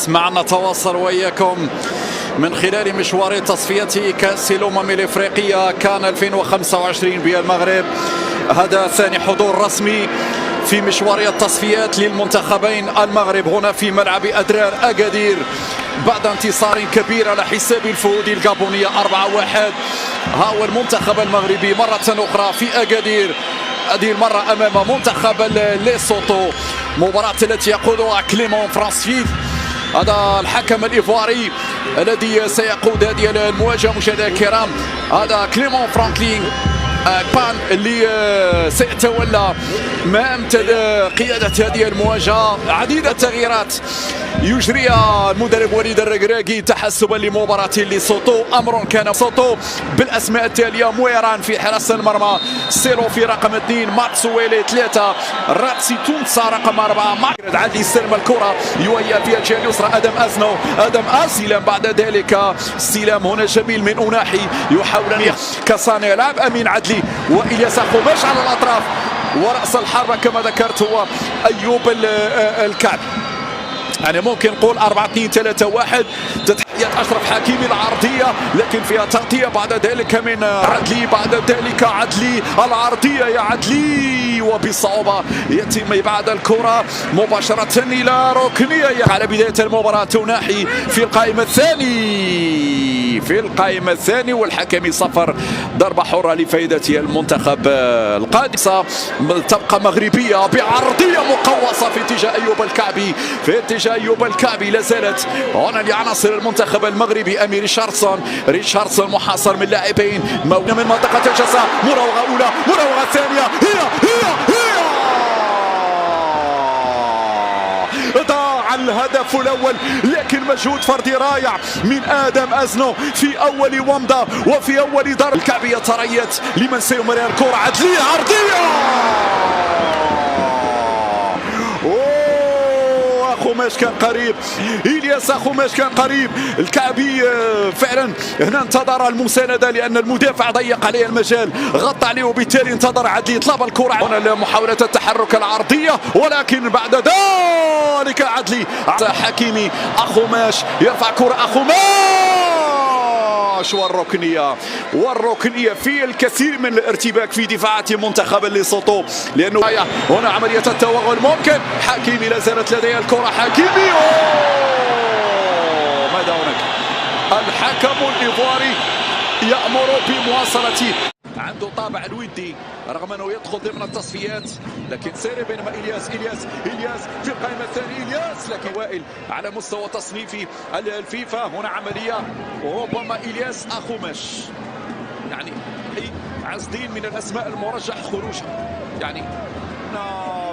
معنا نتواصل وإياكم من خلال مشوار تصفية كأس الأمم الإفريقية كان 2025 بالمغرب. هذا ثاني حضور رسمي في مشوار التصفيات للمنتخبين المغرب هنا في ملعب أدرار أكادير بعد انتصار كبير على حساب الفهود الغابونية 4-1. ها هو المنتخب المغربي مرة أخرى في أكادير، هذه المرة أمام منتخب ليسوتو، مباراة التي يقودها كليمون فرانسيس. هذا الحكم الإيفواري الذي سيقود هذه المواجهة مشاهدينا الكرام، هذا كليمون فرانكلين بان اللي سيتولى مهام قيادة هذه المواجهة. عديد التغييرات يجريها المدرب وليد الركراكي تحسبا لمباراة ليسوتو. أمر كان سوتو بالأسماء التالية: مويران في حراسة المرمى، سيرو في رقم 2، ماتسويلي 3، راتسي تونسا رقم 4، عدلي استلم الكرة يويا في الجهة اليسرى، آدم استلام بعد ذلك استلام هنا جميل من أناحي يحاول أن كصانع لعب أمين عدلي وإلياس خماش على الأطراف، ورأس الحربة كما ذكرت هو أيوب الكعب. يعني ممكن نقول 4-2-3-1. تحية أشرف حكيمي العرضية لكن فيها تغطية بعد ذلك من عدلي، بعد ذلك عدلي العرضية يا عدلي وبصعوبة يتم إبعاد الكرة مباشرة إلى ركنية على بداية المباراة. تناحي في القائمة الثاني والحكم صفر ضربة حرة لفائدة المنتخب القادسة. تبقى مغربية بعرضية مقوصة في اتجاه أيوب الكعبي، لا زالت هنا لعناصر المنتخب المغربي. أمير ريتشاردسون محاصر من لاعبين من منطقة الجزاء. مراوغة أولى، مراوغة ثانية، هي ضاع الهدف الأول، لكن مجهود فردي رائع من آدم أزنو في أول ومضة وفي أول ضرب. الكعبي يتريث لمن سيمرر الكرة، عدلية عرضية، خماش كان قريب، إلياس خماش كان قريب. الكعبي فعلا هنا انتظر المساندة لأن المدافع ضيق عليه المجال، غطى عليه وبالتالي انتظر عدلي طلب الكرة. هنا محاولة التحرك العرضية ولكن بعد ذلك عدلي حكيمي خماش يرفع كرة خماش والركنية في الكثير من الارتباك في دفاعات منتخب ليسوتو، لأنه هنا عملية التوغل ممكن. حكيمي لا زالت لديه الكرة، حكيمي ماذا هناك؟ الحكم الإيفواري يأمر بمواصلة، عنده طابع الودي رغم انه يدخل ضمن التصفيات، لكن سيري بينما الياس في القائمه الثانيه، الياس لكن وائل على مستوى تصنيف الفيفا. هنا عمليه ربما الياس خماش، يعني عز الدين من الاسماء المرشح خروجها، يعني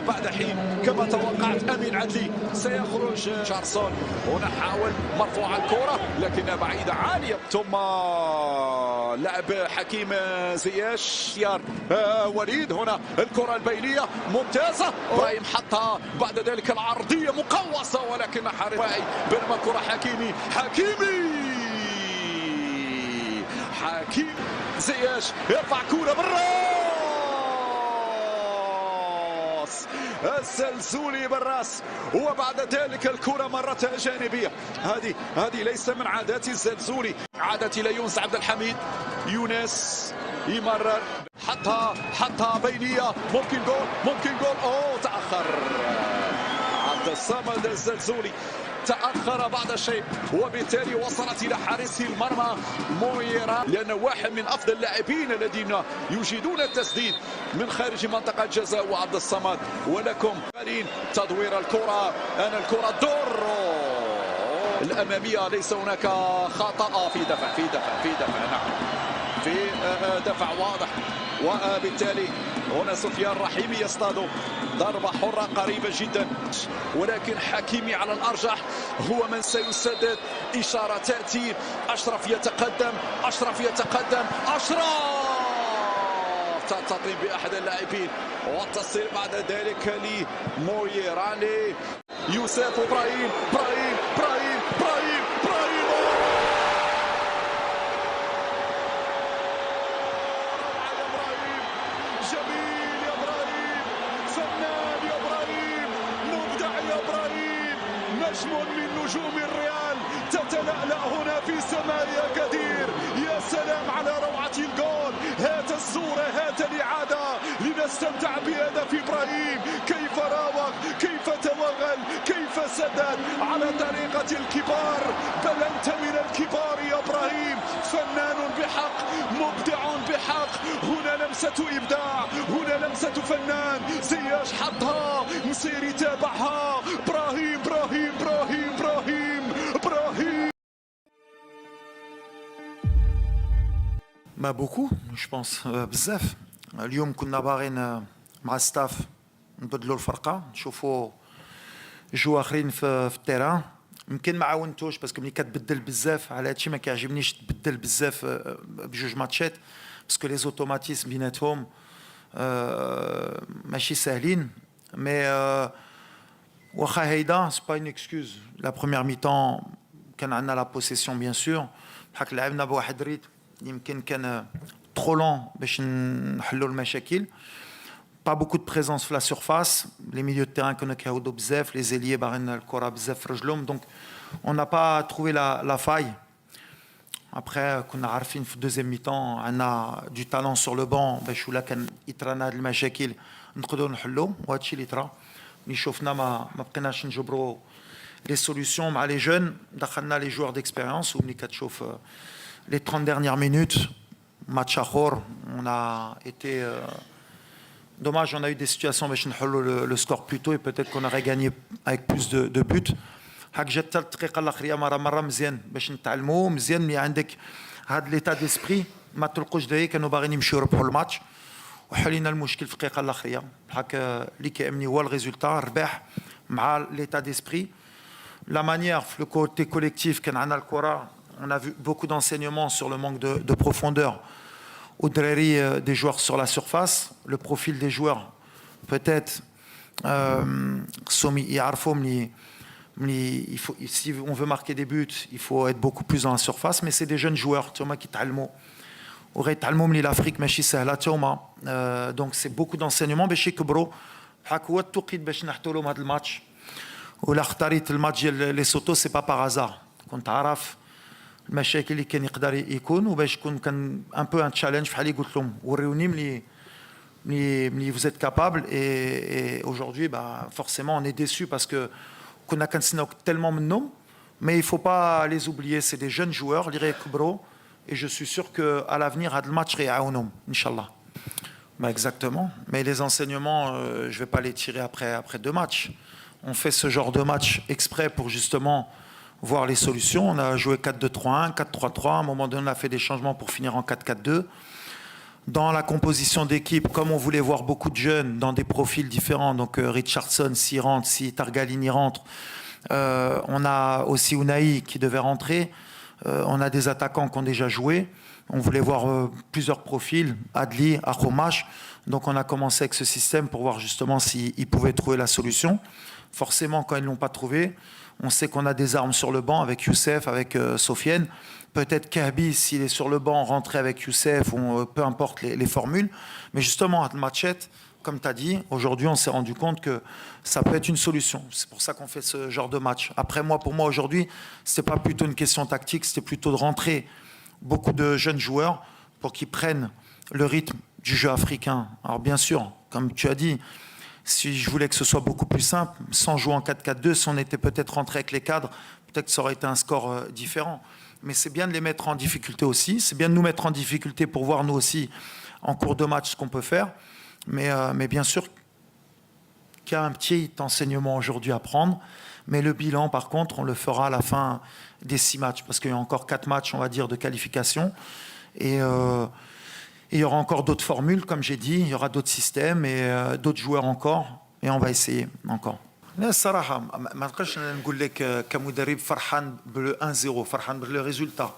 بعد حين كما توقعت أمين عدلي سيخرج. شارسون هنا حاول مرفوع الكرة لكنها بعيدة عالية، ثم لعب حكيم زياش وليد. هنا الكرة البينية ممتازة، إبراهيم حطها بعد ذلك العرضية مقوصة ولكن حارس واعي بينما الكرة حكيمي زياش يرفع كرة بالراس، الزلزولي بالراس وبعد ذلك الكرة مرة جانبية. هذه ليس من عادات الزلزولي، عادة ليونس عبد الحميد. يونس يمرر، حطها بينية، ممكن جول تأخر عبد الصمد الزلزولي، تأخر بعض الشيء وبالتالي وصلت إلى حارس المرمى مويرا، لأنه واحد من أفضل اللاعبين الذين يجيدون التسديد من خارج منطقة الجزاء وعبد الصمد. ولكم تدوير الكرة، الكرة دور الأمامية، ليس هناك خطأ في دفع نعم، في دفع واضح، وبالتالي هنا سفيان رحيمي يصطاد ضربة حرة قريبة جدا، ولكن حكيمي على الأرجح هو من سيسدد. إشارة تأتي، أشرف يتقدم، تنتظم بأحد اللاعبين وتصل بعد ذلك لمويراني. يوسف إبراهيم جميل يا نجم من نجوم الريال تتلألأ هنا في سماء أكادير. يا سلام على روعة الجول. هات الصورة، هات الإعادة لنستمتع بهدف إبراهيم. كيف راوغ، كيف توغل، كيف سدد على طريقة الكبار. بل أنت من الكبار يا إبراهيم، فنان بحق، مبدع بحق. هنا لمسة إبداع، هنا لمسة فنان. زياش حطها، مصير يتابعها. إبراهيم إبراهيم إبراهيم إبراهيم إبراهيم. ما بوكو جو بونس بزاف. اليوم كنا باغيين مع الستاف نبدلوا الفرقه، نشوفوا جو اخرين في التيران. يمكن ما عاونتوش باسكو ملي كتبدل بزاف، على هادشي ما كيعجبنيش تبدل بزاف بجوج ماتشات، باسكو لي زوتوماتيزم بيناتهم ماشي ساهلين. مي واخا هيدا سي با اون اكسكوز. لا بروميير مي طون كان عندنا لا بوسيسيون بيان سور، بحال لعبنا بواحد ريت يمكن كان trop lent باش نحلوا المشاكل. Pas beaucoup de présence في la surface. Les milieux de terrain كانوا كيعاودوا بزاف، les ailiers باغيين الكره بزاف في رجلهم. Donc on n'a pas trouvé la faille. Après كنا عارفين في الدوزيام ميطون عندنا du talent sur le banc باش ولا كان يطرانا هاد المشاكل نقدروا نحلوا، وهادشي اللي طرا. ملي شفنا ما بقيناش نجبروا les solutions مع les jeunes، دخلنا les joueurs d'expérience. وملي كتشوف les 30 dernières minutes match اخر on a été dommage. On a eu des situations باش نحلوا le score plus tôt et peut-être qu'on aurait gagné avec plus de buts. هاك جات الدقيقه الاخريه مره مزيان باش نتعلموا مزيان. ملي عندك هاد ليتا ديسبري ما تلقوش داي كانوا باغيين يمشيو يربحوا الماتش، وحلينا المشكل في الدقيقه الاخريه. هاك اللي كيهمني هو الريزولتا، الربح مع ليتا ديسبري. لا مانيير في لو كوتي كوليكتيف كان عندنا الكره. On a vu beaucoup d'enseignements sur le manque de profondeur au derrière des joueurs sur la surface. Le profil des joueurs, peut-être, si on veut marquer des buts, il faut être beaucoup plus dans la surface. Mais c'est des jeunes joueurs qui t'allemand. l'Afrique donc c'est beaucoup d'enseignements. باش يكبروا هو التوقيت باش نحطوا لهم هذا الماتش. ولا اختاريت الماتش ديال ليسوتو سي با باغ هازار، كنت عارف المشاكل اللي كان يقدر يكون، وباش يكون كان ان بو ان تشالنج بحال اللي قلت لهم وريوني ملي vous êtes capable. Et aujourd'hui forcément on est déçu parce que كنا كنتسناو tellement منهم. Mais il faut pas les oublier, c'est des jeunes joueurs اللي غيكبروا. Et je suis sûr que à l'avenir هذا الماتش غيعاونهم ان شاء الله. Exactement. Mais les enseignements, je vais pas les tirer après 2 matchs. On fait ce genre de match exprès pour justement voir les solutions. On a joué 4-2-3-1, 4-3-3. À un moment donné, on a fait des changements pour finir en 4-4-2. Dans la composition d'équipe, comme on voulait voir beaucoup de jeunes dans des profils différents, donc Richardson, s'il rentre, si Targalini rentre, on a aussi Unai qui devait rentrer. On a des attaquants qui ont déjà joué. On voulait voir plusieurs profils, Adli, Akhomash. Donc on a commencé avec ce système pour voir justement s'ils pouvaient trouver la solution. Forcément, quand ils ne l'ont pas trouvé, on sait qu'on a des armes sur le banc avec Youssef, avec Sofiane. Peut-être Kahbi, s'il est sur le banc, rentrer avec Youssef, ou peu importe les formules. Mais justement, à Machette, comme tu as dit, aujourd'hui, on s'est rendu compte que ça peut être une solution. C'est pour ça qu'on fait ce genre de match. Après, pour moi, aujourd'hui, ce n'était pas plutôt une question tactique, c'était plutôt de rentrer beaucoup de jeunes joueurs pour qu'ils prennent le rythme du jeu africain. Alors bien sûr, comme tu as dit, si je voulais que ce soit beaucoup plus simple, sans jouer en 4-4-2, si on était peut-être rentré avec les cadres, peut-être que ça aurait été un score différent. Mais c'est bien de les mettre en difficulté aussi. C'est bien de nous mettre en difficulté pour voir nous aussi en cours de match ce qu'on peut faire. Mais bien sûr qu'il y a un petit enseignement aujourd'hui à prendre. Mais le bilan, par contre, on le fera à la fin des 6 matchs. Parce qu'il y a encore 4 matchs, on va dire, de qualification. Et il y aura encore d'autres formules, comme j'ai dit. Il y aura d'autres systèmes et d'autres joueurs encore. Et on va essayer encore. لا الصراحة ما نقدرش نقول لك كمدرب فرحان بلو 1-0 فرحان بالريزولتا.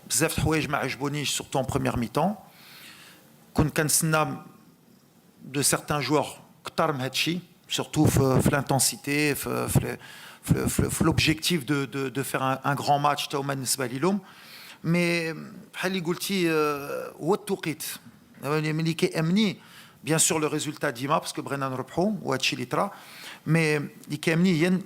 بزاف الحوايج ما عجبونيش سورتو en première mi-temps. كنت كنتسنى de certains joueurs كتر من هادشي surtout في l'intensité في l'objectif de faire un grand match تا هما بالنسبة ليهم. مي بحال اللي قلتي هو التوقيت ملي كيأمني bien sûr le résultat ديما parce que بغينا نربحوا وهادشي اللي طرا. Mais اللي كيهمني هي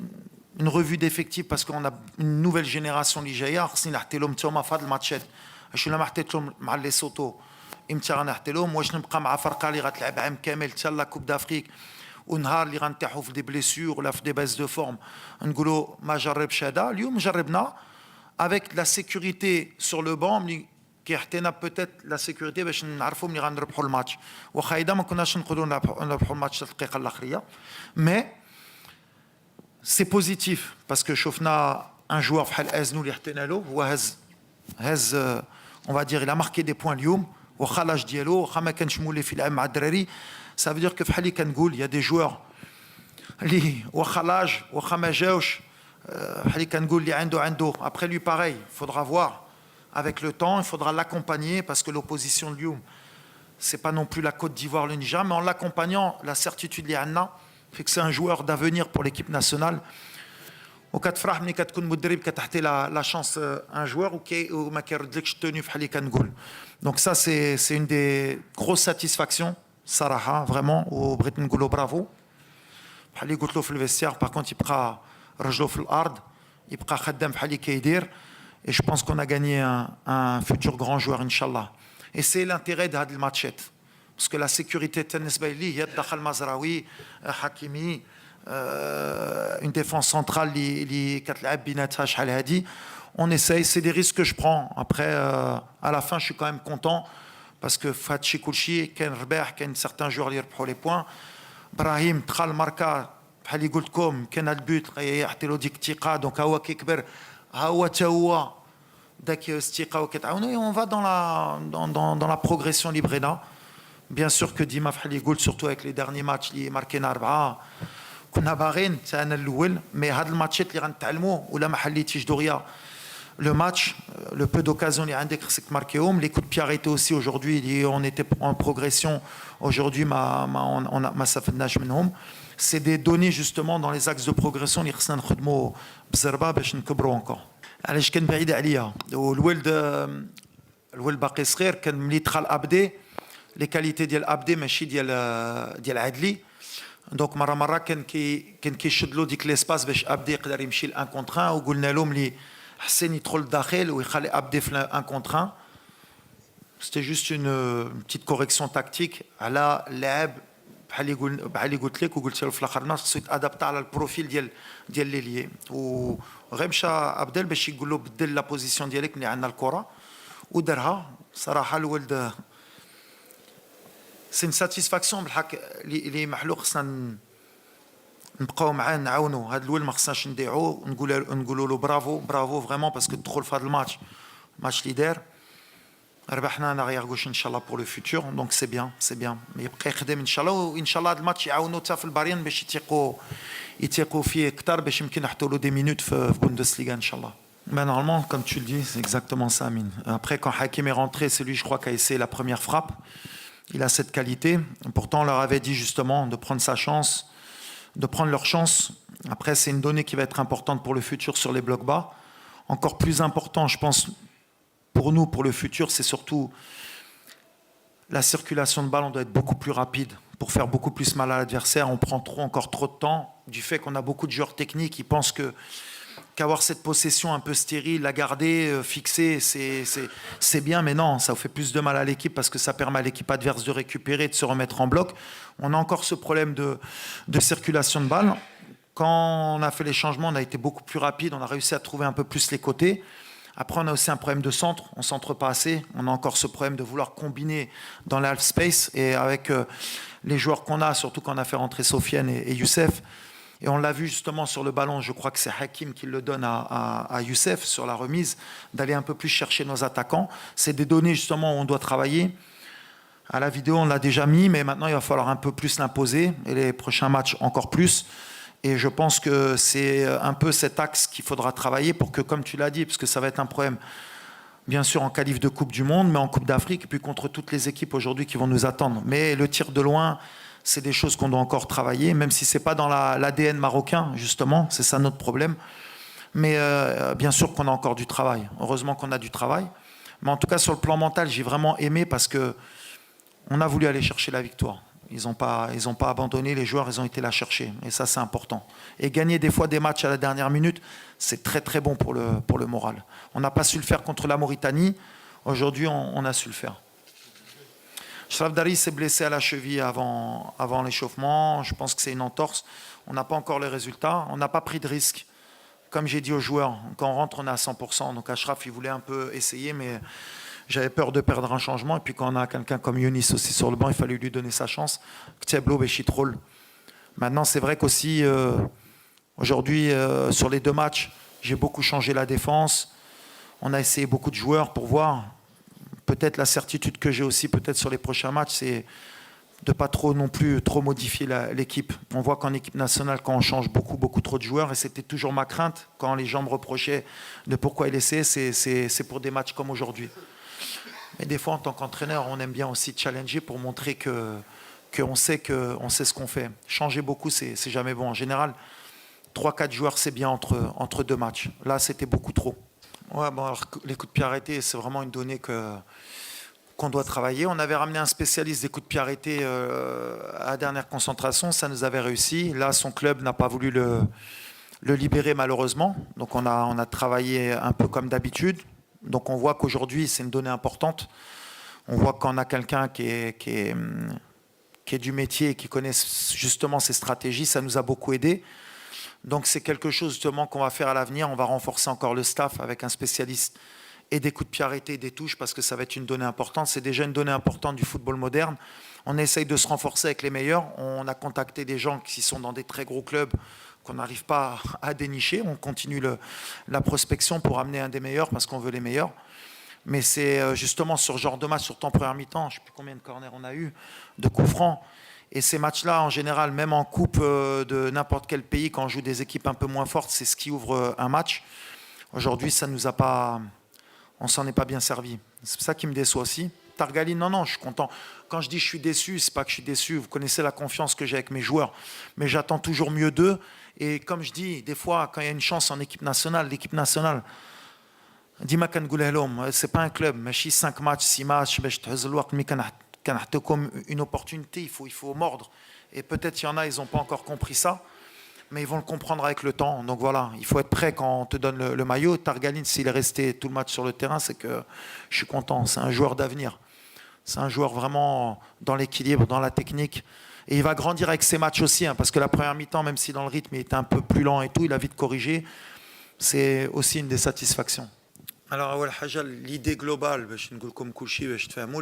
une revue d'effectifs parce qu'on a une nouvelle génération اللي جايه خصني نحطي لهم توما في هاد الماتشات باش الا ما حطيت لهم مع لي سوتو امتى غنحطي لهم واش نبقى مع فرقه اللي غتلعب عام كامل حتى لا كوب دافريك ونهار اللي غنطيحوا في دي بليسيور ولا في دي باز دو فورم نقولوا ما جربش هذا اليوم جربنا avec la sécurité sur le banc اللي كيعطينا peut-être la sécurité باش نعرفوا ملي غنربحوا الماتش واخا اذا ما كناش نقدروا نربحوا الماتش الدقيقه الاخريه mais c'est positif parce que شفنا un joueur بحال ازنو اللي حطينا له هو هز on va dire il a marqué des points اليوم واخا لاج ديالو واخا ما كانش مولي في لعب مع الدراري ça veut dire que بحال اللي كنقول il y a des joueurs اللي واخا لاج واخا ما جاوش بحال اللي كنقول اللي عنده après lui pareil il faudra voir avec le temps il faudra l'accompagner parce que l'opposition de Lyoum c'est pas non plus la Côte d'Ivoire le Niger mais en l'accompagnant la certitude اللي عندنا fait que c'est un joueur d'avenir pour l'équipe nationale وكتفرح ملي كتكون مدرب كتعطي لا شانس ان جوار وما كيردلكش التوني بحال اللي كنقول دونك سا سي اون دي غروس ساتيسفاكسيون صراحه فريمون وبغيت نقولوا برافو بحال اللي قلت له في الفيستيار باغ كونت يبقى رجلو في الارض يبقى خدام بحال اللي كيدير et je pense qu'on a gagné un futur grand joueur inchallah et c'est l'intérêt de هاد الماتشات parce que la sécurité بالنسبه لي هي دخل مزراوي حكيمي une défense centrale اللي كتلعب بيناتها شحال هادي on essaye c'est des risques que je prends après à la fin je suis quand même content parce que فهادشي كلشي كاين رباح كاين certains joueurs اللي يربحوا لي بوين ابراهيم دخل ماركا بحال اللي قلت لكم كان البوت يعطي له ديك الثقه دونك هو كيكبر هو تا هو داك الثقه وكتعاونوا on va dans la progression اللي بغينا bien sûr que ديما بحال اللي قلت surtout avec les derniers matchs اللي ماركينا 4 كنا باغيين حتى انا الاول مي هاد الماتشات اللي غنتعلموا ولا ما حليتيش دغيا le match le peu d'occasions اللي عندك خصك تماركيهم les coups de pied arrêtés aussi aujourd'hui on était en progression aujourd'hui ما استفدناش منهم c'est des données justement dans les axes de progression اللي خصنا نخدموا بزربه باش نكبروا encore علاش كان بعيد عليا والولد باقي صغير كان ملي دخل ابدي لي كاليتي ديال ابدي ماشي ديال عدلي دونك مره كان كيشد له ديك ليسباس باش ابدي يقدر يمشي ل1 كونتر 1 وقلنا لهم لي حسين يدخل للداخل ويخلي ابدي في 1 كونتر 1 c'était juste une petite correction tactique على اللاعب بحال اللي قلت لك وقلت له في الاخر الناس خصو يتادابت على البروفيل ديال ليلي وغير مشى ابدل باش يقول له بدل لا بوزيسيون ديالك اللي عندنا الكره ودارها صراحه الولد سي ساتيسفاكسيون بالحق اللي محلو خصنا نبقاو معاه نعاونوا هذا الولد ما خصناش نضيعوه نقولوا له برافو فريمون باسكو تدخل في هذا الماتش اللي دار ربحنا انا غير ان شاء الله بور لو فيتور دونك سي بيان يبقى يخدم ان شاء الله وان شاء الله هذا الماتش يعاونوا حتى في الباريان باش يتيقوا فيه اكثر باش يمكن يحطوا له دي مينوت في بوندسليغا ان شاء الله. Mais normalement, comme tu le dis, c'est exactement ça, Amine. Après, quand Hakim est rentré, c'est lui, je crois, qui a essayé la première frappe. Il a cette qualité. Pourtant, on leur avait dit justement de prendre sa chance, de prendre leur chance. Après, c'est une donnée qui va être importante pour le futur sur les blocs bas. Encore plus important, je pense, pour nous, pour le futur, c'est surtout la circulation de balle. On doit être beaucoup plus rapide pour faire beaucoup plus mal à l'adversaire. On prend encore trop de temps. Du fait qu'on a beaucoup de joueurs techniques, ils pensent qu'avoir cette possession un peu stérile, la garder, fixer, c'est bien, mais non, ça fait plus de mal à l'équipe parce que ça permet à l'équipe adverse de récupérer, de se remettre en bloc. On a encore ce problème de circulation de balle. Quand on a fait les changements, on a été beaucoup plus rapide, on a réussi à trouver un peu plus les côtés. Après, on a aussi un problème de centre, on ne centre pas assez. On a encore ce problème de vouloir combiner dans l'half space et avec les joueurs qu'on a, surtout quand on a fait rentrer Sofiane et Youssef. Et on l'a vu justement sur le ballon, je crois que c'est Hakim qui le donne à Youssef sur la remise, d'aller un peu plus chercher nos attaquants. C'est des données justement où on doit travailler. À la vidéo, on l'a déjà mis, mais maintenant il va falloir un peu plus l'imposer, et les prochains matchs encore plus. Et je pense que c'est un peu cet axe qu'il faudra travailler pour que, comme tu l'as dit, parce que ça va être un problème, bien sûr en qualif de Coupe du Monde, mais en Coupe d'Afrique, et puis contre toutes les équipes aujourd'hui qui vont nous attendre. Mais le tir de loin, c'est des choses qu'on doit encore travailler, même si ce n'est pas dans l'ADN marocain, justement, c'est ça notre problème. Mais bien sûr qu'on a encore du travail. Heureusement qu'on a du travail. Mais en tout cas, sur le plan mental, j'ai vraiment aimé parce qu'on a voulu aller chercher la victoire. Ils n'ont pas abandonné, les joueurs, ils ont été la chercher. Et ça, c'est important. Et gagner des fois des matchs à la dernière minute, c'est très très bon pour le moral. On n'a pas su le faire contre la Mauritanie. Aujourd'hui, on a su le faire. Shraf Dari s'est blessé à la cheville avant l'échauffement. Je pense que c'est une entorse. On n'a pas encore les résultats. On n'a pas pris de risque. Comme j'ai dit aux joueurs, quand on rentre, on est à 100%. Donc Ashraf, il voulait un peu essayer, mais j'avais peur de perdre un changement. Et puis quand on a quelqu'un comme Younis aussi sur le banc, il fallait lui donner sa chance. Maintenant, c'est vrai qu'aussi, aujourd'hui, sur les 2 matchs, j'ai beaucoup changé la défense. On a essayé beaucoup de joueurs pour voir. Peut-être la certitude que j'ai aussi, peut-être sur les prochains matchs, c'est de ne pas trop non plus trop modifier l'équipe. On voit qu'en équipe nationale, quand on change beaucoup trop de joueurs, et c'était toujours ma crainte, quand les gens me reprochaient de pourquoi il essaie, c'est pour des matchs comme aujourd'hui. Mais des fois, en tant qu'entraîneur, on aime bien aussi challenger pour montrer qu'on sait ce qu'on fait. Changer beaucoup, c'est jamais bon. En général, 3-4 joueurs, c'est bien entre 2 matchs. Là, c'était beaucoup trop. Ouais, bon, alors, les coups de pied arrêtés, c'est vraiment une donnée qu'on doit travailler. On avait ramené un spécialiste des coups de pied arrêtés à la dernière concentration, ça nous avait réussi. Là, son club n'a pas voulu le libérer malheureusement. Donc on a travaillé un peu comme d'habitude. Donc on voit qu'aujourd'hui, c'est une donnée importante. On voit qu'on a quelqu'un qui est du métier et qui connaît justement ces stratégies, ça nous a beaucoup aidé. Donc c'est quelque chose justement qu'on va faire à l'avenir. On va renforcer encore le staff avec un spécialiste et des coups de pied arrêtés et des touches parce que ça va être une donnée importante. C'est déjà une donnée importante du football moderne. On essaye de se renforcer avec les meilleurs. On a contacté des gens qui sont dans des très gros clubs qu'on n'arrive pas à dénicher. On continue la prospection pour amener un des meilleurs parce qu'on veut les meilleurs. Mais c'est justement sur ce genre de match, surtout en première mi-temps, je ne sais plus combien de corners on a eu, de coups francs. Et ces matchs-là, en général, même en coupe de n'importe quel pays, quand on joue des équipes un peu moins fortes, c'est ce qui ouvre un match. Aujourd'hui, ça nous a pas... On s'en est pas bien servi. C'est ça qui me déçoit aussi. Targaline, non, je suis content. Quand je dis je suis déçu, c'est pas que je suis déçu. Vous connaissez la confiance que j'ai avec mes joueurs. Mais j'attends toujours mieux d'eux. Et comme je dis, des fois, quand il y a une chance en équipe nationale, l'équipe nationale, dis-moi c'est pas un club. Mais 5 matchs, 6 matchs, comme une opportunité, il faut mordre. Et peut-être il y en a, ils n'ont pas encore compris ça. Mais ils vont le comprendre avec le temps. Donc voilà, il faut être prêt quand on te donne le maillot. Targaline, s'il est resté tout le match sur le terrain, c'est que je suis content. C'est un joueur d'avenir. C'est un joueur vraiment dans l'équilibre, dans la technique. Et il va grandir avec ses matchs aussi, parce que la première mi-temps, même si dans le rythme il était un peu plus lent et tout, il a vite corrigé. C'est aussi une des satisfactions. Alors, l'idée globale,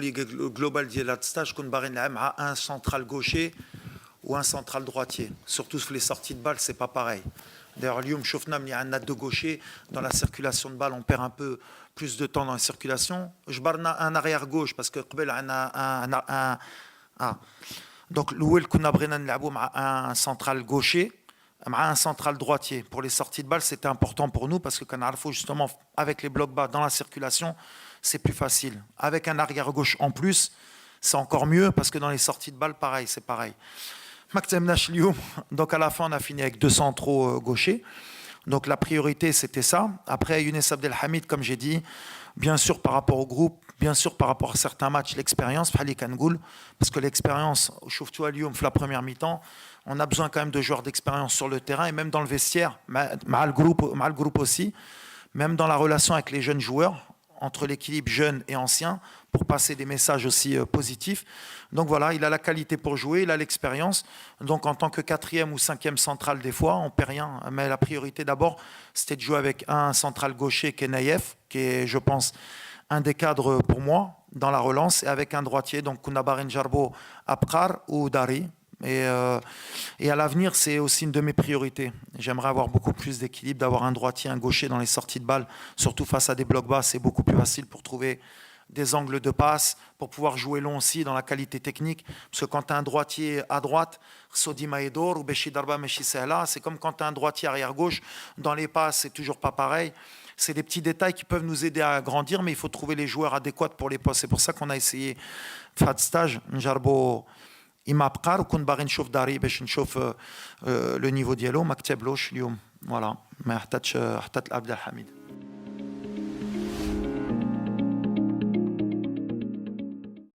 l'idée globale ديال هذا السtage كون باغي نلعب مع un central gaucher ou un central droitier. Surtout sur les sorties de balles, c'est pas pareil. D'ailleurs, Lyoum Chofna, il y a un 2 gaucher. Dans la circulation de balle, on perd un peu plus de temps dans la circulation. Je barre un arrière gauche parce que donc l'ouel qu'on a un central gaucher, un central droitier. Pour les sorties de balle, c'était important pour nous parce que quand on justement avec les blocs bas dans la circulation, c'est plus facile. Avec un arrière gauche en plus, c'est encore mieux parce que dans les sorties de balle, pareil, c'est pareil. Donc à la fin, on a fini avec 2 centraux gauchers. Donc la priorité, c'était ça. Après, Younes Abdelhamid, comme j'ai dit, bien sûr par rapport au groupe, bien sûr par rapport à certains matchs, l'expérience, parce que l'expérience, au Lyon, la première mi-temps, on a besoin quand même de joueurs d'expérience sur le terrain et même dans le vestiaire, mal le groupe aussi, même dans la relation avec les jeunes joueurs, entre l'équilibre jeune et ancien, pour passer des messages aussi positifs. Donc voilà, il a la qualité pour jouer, il a l'expérience. Donc en tant que 4e ou 5e central, des fois, on ne perd rien. Mais la priorité d'abord, c'était de jouer avec un central gaucher qui est Naïef, qui est, je pense, un des cadres pour moi dans la relance, et avec un droitier, donc Kounabar Njarbo, Abkar ou Dari. Et à l'avenir, c'est aussi une de mes priorités. J'aimerais avoir beaucoup plus d'équilibre, d'avoir un droitier, un gaucher dans les sorties de balles, surtout face à des blocs bas, c'est beaucoup plus facile pour trouver des angles de passe, pour pouvoir jouer long aussi dans la qualité technique. Parce que quand tu as un droitier à droite, Sodi Maedor ou Beshi Darba Meshi Sehla, c'est comme quand tu as un droitier arrière-gauche, dans les passes, c'est toujours pas pareil. C'est des petits détails qui peuvent nous aider à grandir, mais il faut trouver les joueurs adéquats pour les postes. C'est pour ça qu'on a essayé de faire de stage, Njarbo إما أبقار وكون باغي نشوف داري باش نشوف لو نيفو ديالو ما كتبلوش اليوم فوالا ما حتى عبد الحميد